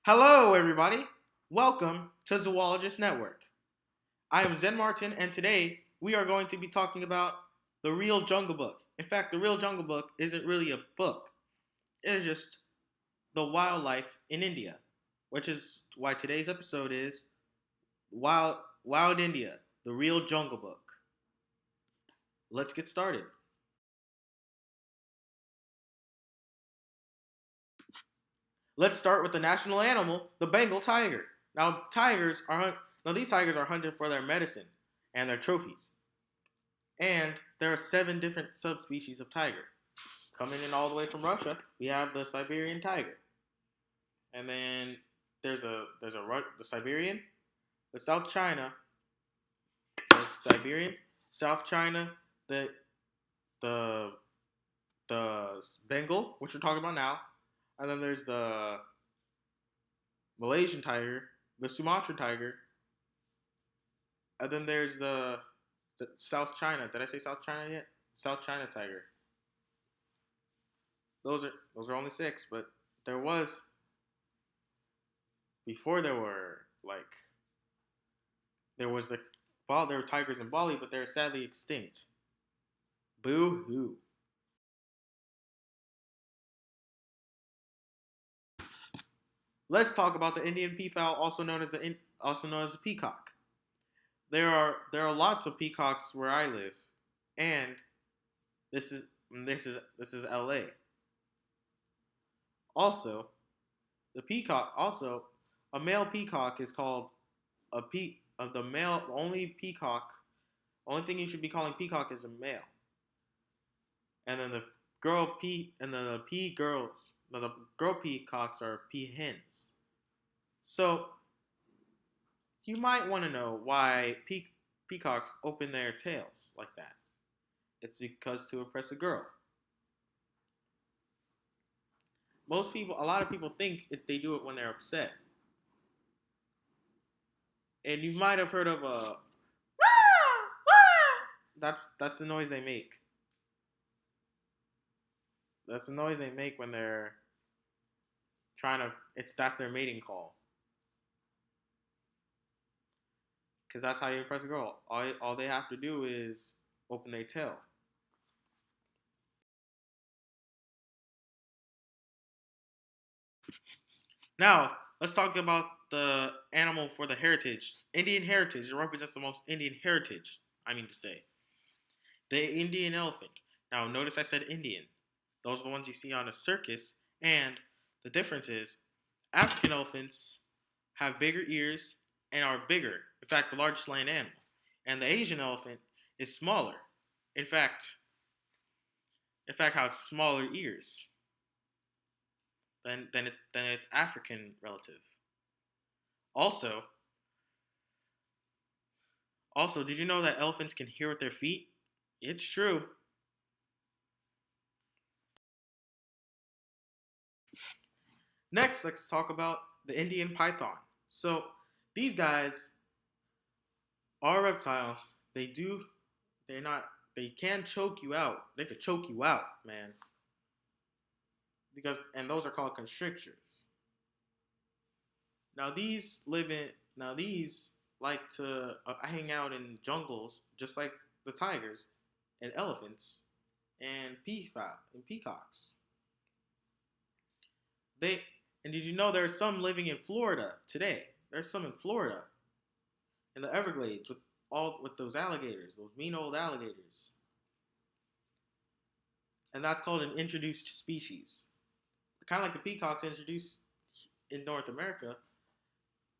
Hello, everybody. Welcome to Zoologist Network. I am Zen Martin, and today we are going to be talking about the real Jungle Book. In fact, the real Jungle Book isn't really a book, it is just the wildlife in India, which is why today's episode is Wild India, the real Jungle Book. Let's get started. Let's start with the national animal, the Bengal tiger. These tigers are hunted for their medicine and their trophies. And there are 7 different subspecies of tiger. Coming in all the way from Russia, we have the Siberian tiger. And then the Siberian, the South China, South China, the the the Bengal, which we're talking about now, and then there's the Malaysian tiger, the Sumatran tiger, and then there's the South China. Did I say South China yet? South China tiger. Those are only 6, but there was before there was there were tigers in Bali, but they're sadly extinct. Boo hoo. Let's talk about the Indian peafowl, also known as the peacock. There are lots of peacocks where I live, and this is LA. Also, a male peacock is called a pe the male only peacock. Only thing you should be calling peacock is a male. And then the girl peacocks are peahens. So you might want to know why peacocks open their tails like that. It's because to impress a girl. A lot of people think they do it when they're upset. And you might have heard of a that's the noise they make. That's the noise they make when they're that's their mating call. Because that's how you impress a girl. All they have to do is open their tail. Now, let's talk about the animal for the heritage. Indian heritage. It represents the most Indian heritage, I mean to say. The Indian elephant. Now, notice I said Indian. Those are the ones you see on a circus. And the difference is African elephants have bigger ears and are bigger. In fact, the largest land animal. And the Asian elephant is smaller. In fact, has smaller ears than its African relative. Also, did you know that elephants can hear with their feet? It's true. Next, let's talk about the Indian python. So, these guys are reptiles. They can choke you out. They could choke you out, man. And those are called constrictors. Now these like to hang out in jungles just like the tigers and elephants and peacocks. Did you know there are some living in Florida today? There's some in Florida in the Everglades with those alligators, those mean old alligators. And that's called an introduced species. Kind of like the peacocks introduced in North America,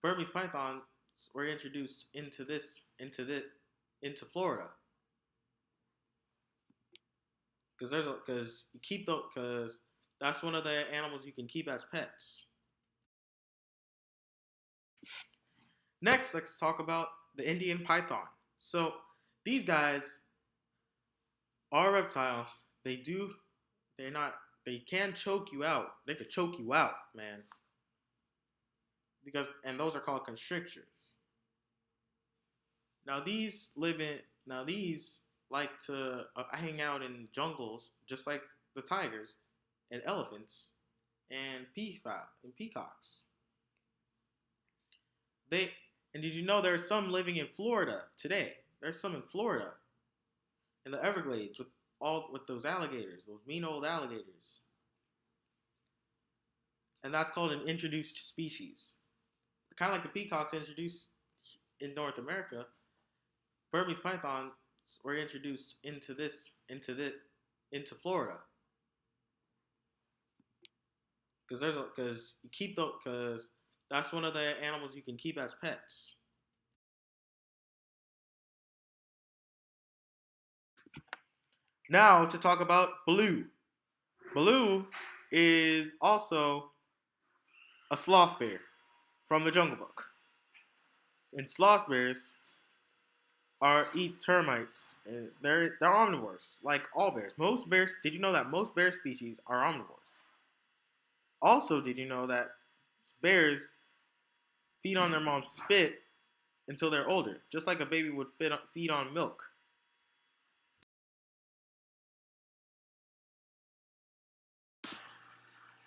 Burmese pythons were introduced into Florida. Because that's one of the animals you can keep as pets. Next, let's talk about the Indian python. So these guys are reptiles. They can choke you out. They could choke you out, man. And those are called constrictors. Now these like to hang out in jungles just like the tigers and elephants and peacocks. They and did you know there's some living in Florida today? There's some in Florida in the Everglades with those alligators, those mean old alligators, and that's called an introduced species. Kind of like the peacocks introduced in North America, Burmese pythons were introduced into Florida because you keep because that's one of the animals you can keep as pets. Now to talk about Baloo. Baloo is also a sloth bear from the Jungle Book. And sloth bears are eat termites. And they're omnivores, like all bears. Most bears. Did you know that most bear species are omnivores? Also, did you know that bears feed on their mom's spit until they're older, just like a baby would feed on milk?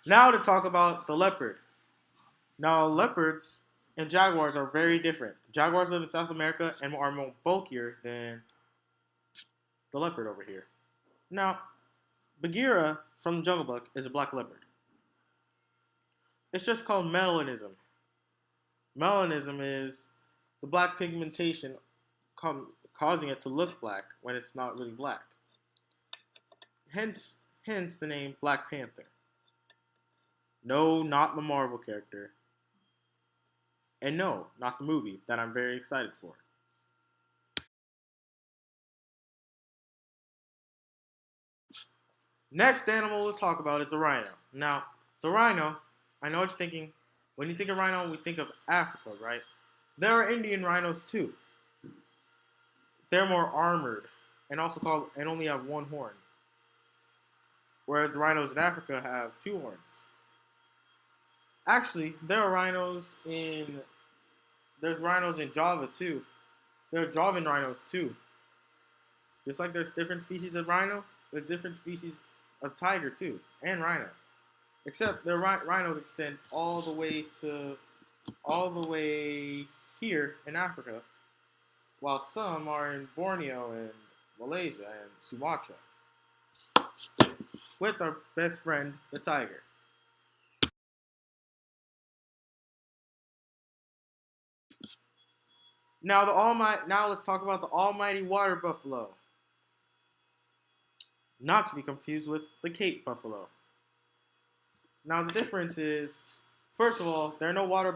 Now to talk about the leopard. Now, leopards and jaguars are very different. Jaguars live in South America and are more bulkier than the leopard over here. Now, Bagheera from the Jungle Book is a black leopard. It's just called melanism. Melanism is the black pigmentation causing it to look black when it's not really black. Hence the name Black Panther. No, not the Marvel character. And no, not the movie that I'm very excited for. Next animal we'll talk about is the rhino. Now, the rhino, I know what you're thinking. When you think of rhino, we think of Africa, right? There are Indian rhinos too. They're more armored and only have one horn. Whereas the rhinos in Africa have two horns. Actually, there's rhinos in Java too. There are Javan rhinos too. Just like there's different species of rhino, there's different species of tiger too, and rhino. Except their rhinos extend all the way here in Africa, while some are in Borneo and Malaysia and Sumatra, with our best friend, the tiger. Now let's talk about the almighty water buffalo. Not to be confused with the Cape buffalo. Now the difference is, first of all, there are no water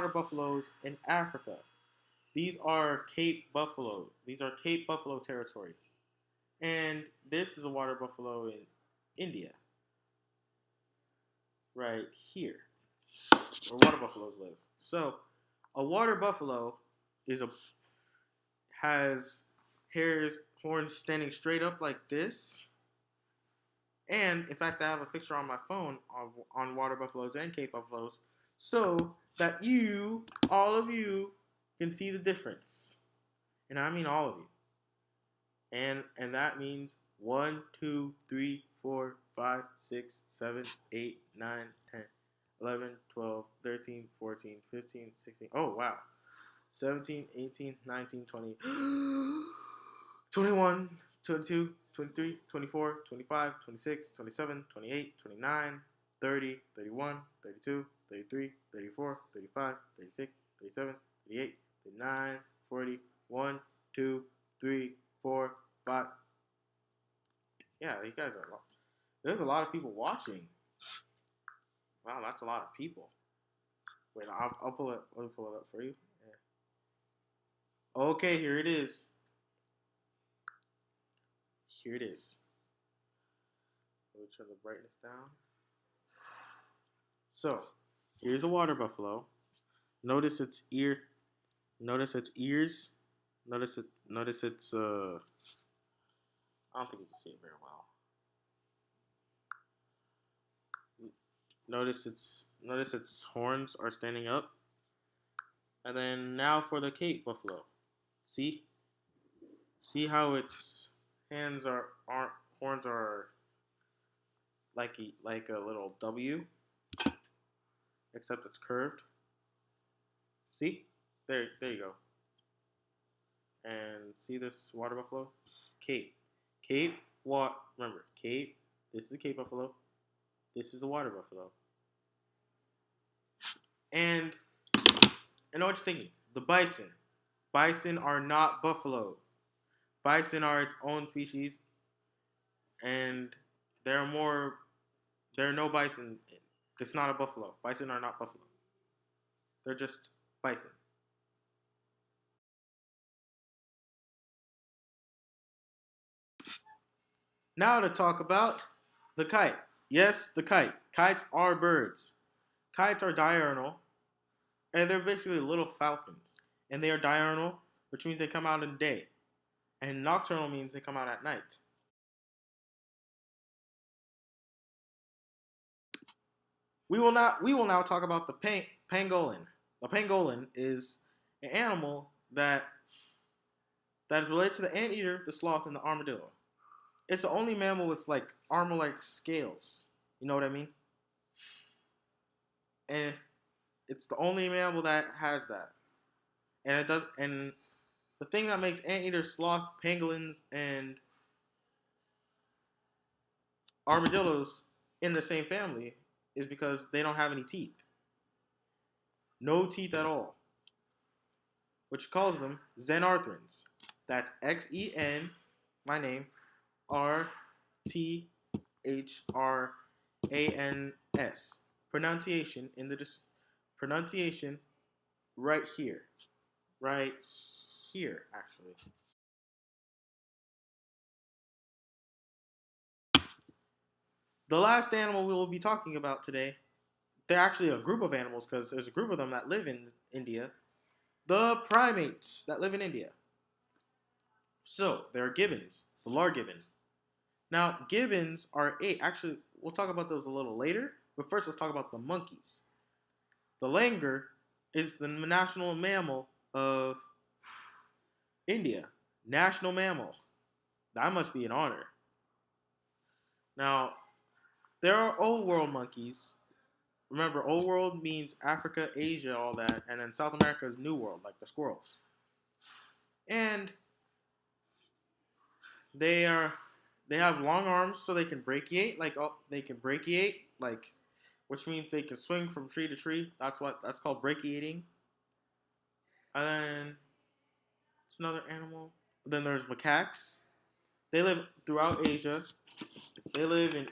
buffaloes in Africa. These are Cape buffalo. These are Cape buffalo territory. And this is a water buffalo in India. Right here. Where water buffaloes live. So, a water buffalo has horns standing straight up like this. And in fact, I have a picture on my phone on water buffaloes and Cape buffaloes, so that all of you, can see the difference. And I mean all of you. And that means 1, 2, 3, 4, 5, 6, 7, 8, 9, 10, 11, 12, 13, 14, 15, 16. Oh, wow. 17, 18, 19, 20, 21, 22, 23, 24, 25, 26, 27, 28, 29, 30, 31, 32, 33, 34, 35, 36, 37, 38, 39, 40, 1, 2, 3, 4, 5. Yeah, you guys are. There's a lot of people watching. Wow, that's a lot of people. Wait, I'll pull it. Let me pull it up for you. Yeah. Okay, here it is. Here it is. Let me turn the brightness down. So, here's a water buffalo. Notice its ear. Notice its ears. Notice its. I don't think you can see it very well. Notice its horns are standing up. And then now for the Cape buffalo. See how its horns are like a little W, except it's curved. See? There you go. And see this water buffalo? Cape. Cape, what? Remember, Cape, this is the Cape buffalo. This is the water buffalo. And I know what you're thinking. The bison. Bison are not buffalo. Bison are its own species, and there are no bison. It's not a buffalo. Bison are not buffalo. They're just bison. Now to talk about the kite. Yes, the kite. Kites are birds. Kites are diurnal, and they're basically little falcons. And they are diurnal, which means they come out in the day. And nocturnal means they come out at night. We will now talk about the pangolin. The pangolin is an animal that is related to the anteater, the sloth, and the armadillo. It's the only mammal with like armor-like scales. You know what I mean? And it's the only mammal that has that. And it does. And the thing that makes anteater, sloth, pangolins, and armadillos in the same family is because they don't have any teeth. No teeth at all. Which calls them xenarthrans. That's XEN, my name, RTHRANS. Pronunciation in the pronunciation right here. Right here, actually. The last animal we will be talking about today, they're actually a group of animals because there's a group of them that live in India. The primates that live in India. So, there are gibbons, the large gibbon. Now, gibbons are actually, we'll talk about those a little later, but first let's talk about the monkeys. The langur is the national mammal of India. National mammal. That must be an honor. Now, there are old world monkeys. Remember, old world means Africa, Asia, all that, and then South America is New World, like the squirrels. And they have long arms so they can brachiate, which means they can swing from tree to tree. That's called brachiating. And then it's another animal. Then there's macaques. They live throughout Asia.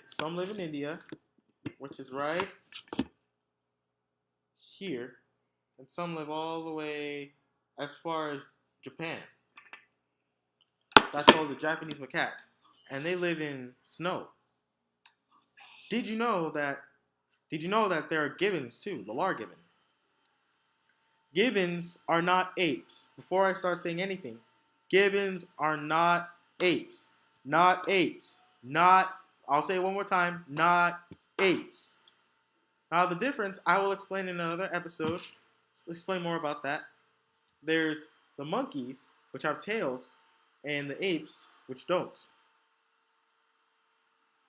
Some live in India, which is right here, and some live all the way as far as Japan. That's called the Japanese macaque, and they live in snow. Did you know that? Did you know that there are gibbons too? The large gibbon. Gibbons are not apes. Before I start saying anything, gibbons are not apes. Not apes. Not. I'll say it one more time. Not apes. Now the difference I will explain in another episode. Explain more about that. There's the monkeys, which have tails, and the apes, which don't.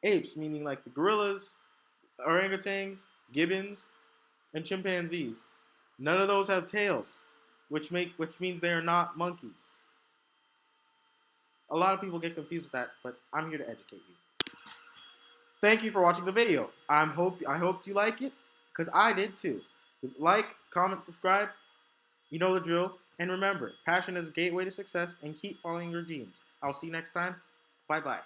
Apes, meaning like the gorillas, orangutans, gibbons, and chimpanzees. None of those have tails, which means they are not monkeys. A lot of people get confused with that, but I'm here to educate you. Thank you for watching the video. I hope you like it, because I did too. Like, comment, subscribe. You know the drill. And remember, passion is a gateway to success, and keep following your dreams. I'll see you next time. Bye-bye.